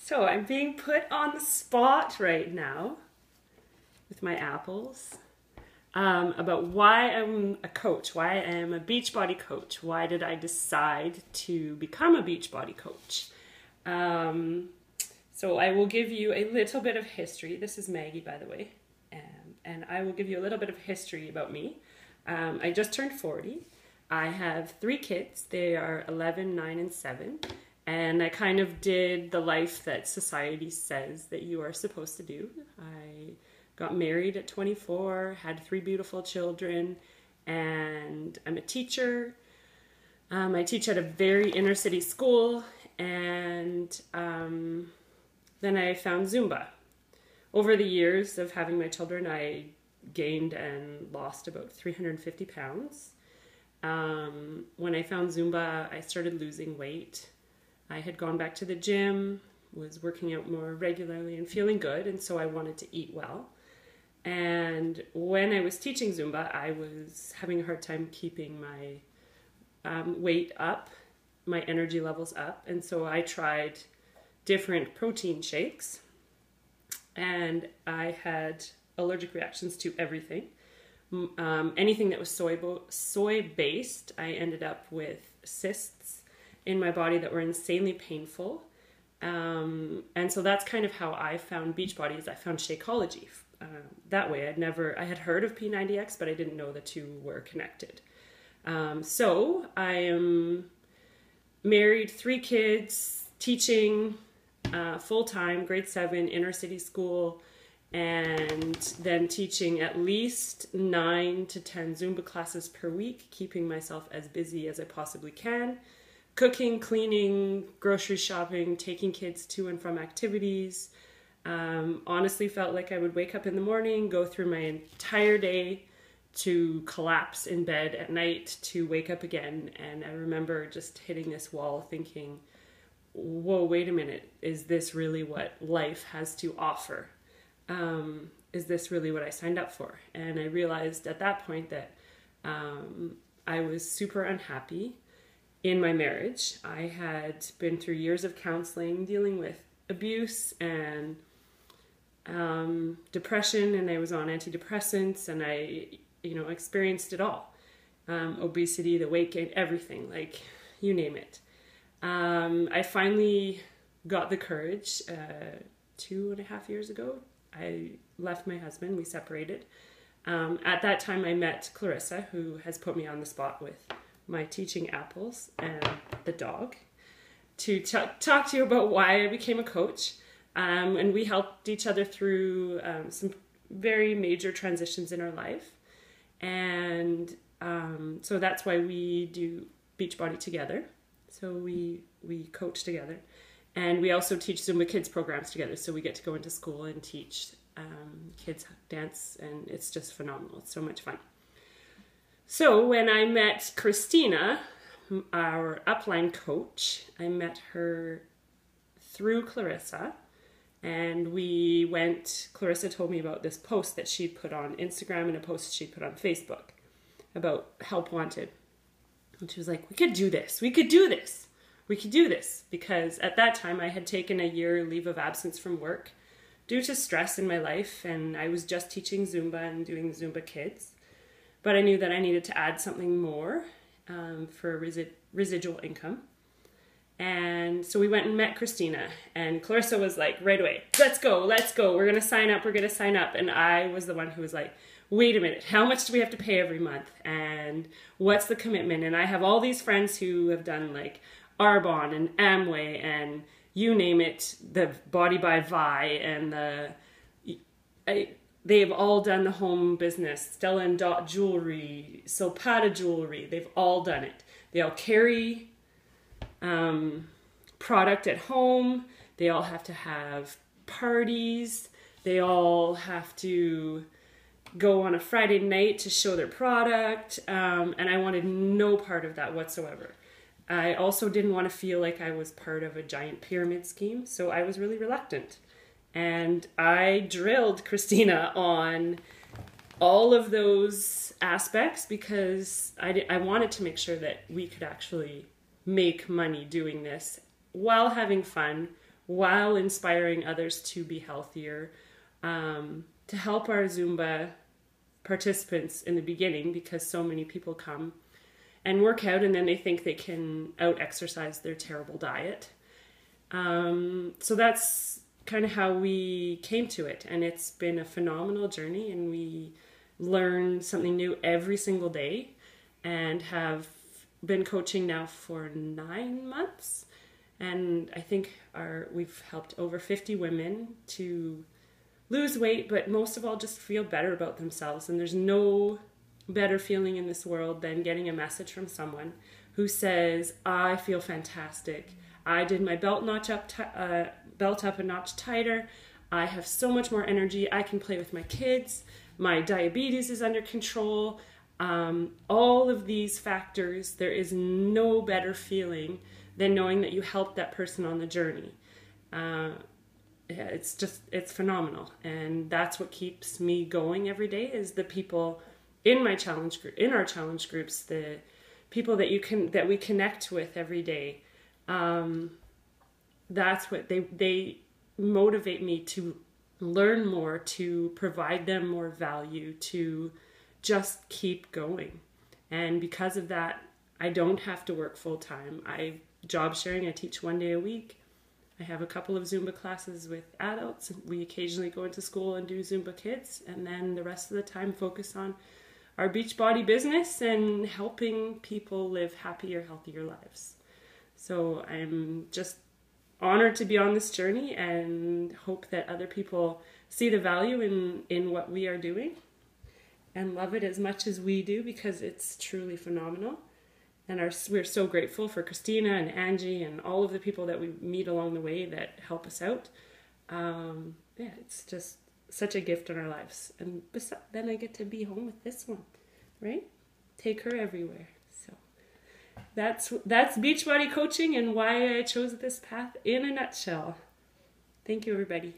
So I'm being put on the spot right now with my apples about why I'm a coach, why I am a Beachbody coach. Why did I decide to become a Beachbody coach? So I will give you a little bit of history. This is Maggie, by the way, and I will give you a little bit of history about me. I just turned 40. I have 3 kids. They are 11, 9, and 7. And I kind of did the life that society says that you are supposed to do. I got married at 24, had 3 beautiful children, and I'm a teacher. I teach at a very inner city school, and then I found Zumba. Over the years of having my children, I gained and lost about 350 pounds. When I found Zumba, I started losing weight. I had gone back to the gym, was working out more regularly and feeling good, and so I wanted to eat well. And when I was teaching Zumba, I was having a hard time keeping my weight up, my energy levels up, and so I tried different protein shakes, and I had allergic reactions to everything. Anything that was soy-based, I ended up with cysts in my body that were insanely painful. And so that's kind of how I found Beachbody, is I found Shakeology. That way, I had heard of P90X, but I didn't know the two were connected. So I am married, 3 kids, teaching full-time, grade 7, inner city school, and then teaching at least 9 to 10 Zumba classes per week, keeping myself as busy as I possibly can. Cooking, cleaning, grocery shopping, taking kids to and from activities. Honestly felt like I would wake up in the morning, go through my entire day, to collapse in bed at night, to wake up again. And I remember just hitting this wall thinking, whoa, wait a minute, is this really what life has to offer? Is this really what I signed up for? And I realized at that point that I was super unhappy in my marriage. I had been through years of counseling, dealing with abuse and depression, and I was on antidepressants, and I, experienced it all. Obesity, the weight gain, everything, like you name it. I finally got the courage 2.5 years ago. I left my husband, we separated. At that time I met Clarissa, who has put me on the spot with my teaching apples and the dog, to talk to you about why I became a coach. And we helped each other through some very major transitions in our life. And so that's why we do Beachbody together. So we coach together. And we also teach Zumba Kids programs together. So we get to go into school and teach kids dance, and it's just phenomenal. It's so much fun. So when I met Christina, our upline coach, I met her through Clarissa, and Clarissa told me about this post that she'd put on Instagram and a post she'd put on Facebook about help wanted. And she was like, we could do this, because at that time I had taken a year leave of absence from work due to stress in my life, and I was just teaching Zumba and doing Zumba Kids. But I knew that I needed to add something more for residual income. And so we went and met Christina, and Clarissa was like, right away, let's go, we're going to sign up. And I was the one who was like, wait a minute, how much do we have to pay every month? And what's the commitment? And I have all these friends who have done like Arbonne and Amway and you name it, the Body by Vi, and they've all done the home business, Stella and Dot Jewelry, Silpata Jewelry, they've all done it. They all carry product at home, they all have to have parties, they all have to go on a Friday night to show their product, and I wanted no part of that whatsoever. I also didn't want to feel like I was part of a giant pyramid scheme, so I was really reluctant. And I drilled Christina on all of those aspects because I wanted to make sure that we could actually make money doing this while having fun, while inspiring others to be healthier, to help our Zumba participants in the beginning, because so many people come and work out and then they think they can out exercise their terrible diet. So that's kind of how we came to it, and it's been a phenomenal journey, and we learn something new every single day, and have been coaching now for 9 months, and I think we've helped over 50 women to lose weight, but most of all just feel better about themselves. And there's no better feeling in this world than getting a message from someone who says, I feel fantastic, I did my belt up a notch tighter, I have so much more energy, I can play with my kids, my diabetes is under control. All of these factors, there is no better feeling than knowing that you helped that person on the journey. It's phenomenal, and that's what keeps me going every day, is the people in my challenge group, in our challenge groups, the people that we connect with every day. That's what they motivate me to learn more, to provide them more value, to just keep going. And because of that, I don't have to work full time. I job sharing, I teach 1 day a week. I have a couple of Zumba classes with adults. We occasionally go into school and do Zumba kids, and then the rest of the time focus on our Beachbody business and helping people live happier, healthier lives. So I'm just honored to be on this journey, and hope that other people see the value in what we are doing and love it as much as we do, because it's truly phenomenal. And we're so grateful for Christina and Angie and all of the people that we meet along the way that help us out. It's just such a gift in our lives. And then I get to be home with this one, right? Take her everywhere. So that's Beachbody coaching and why I chose this path in a nutshell. Thank you, everybody.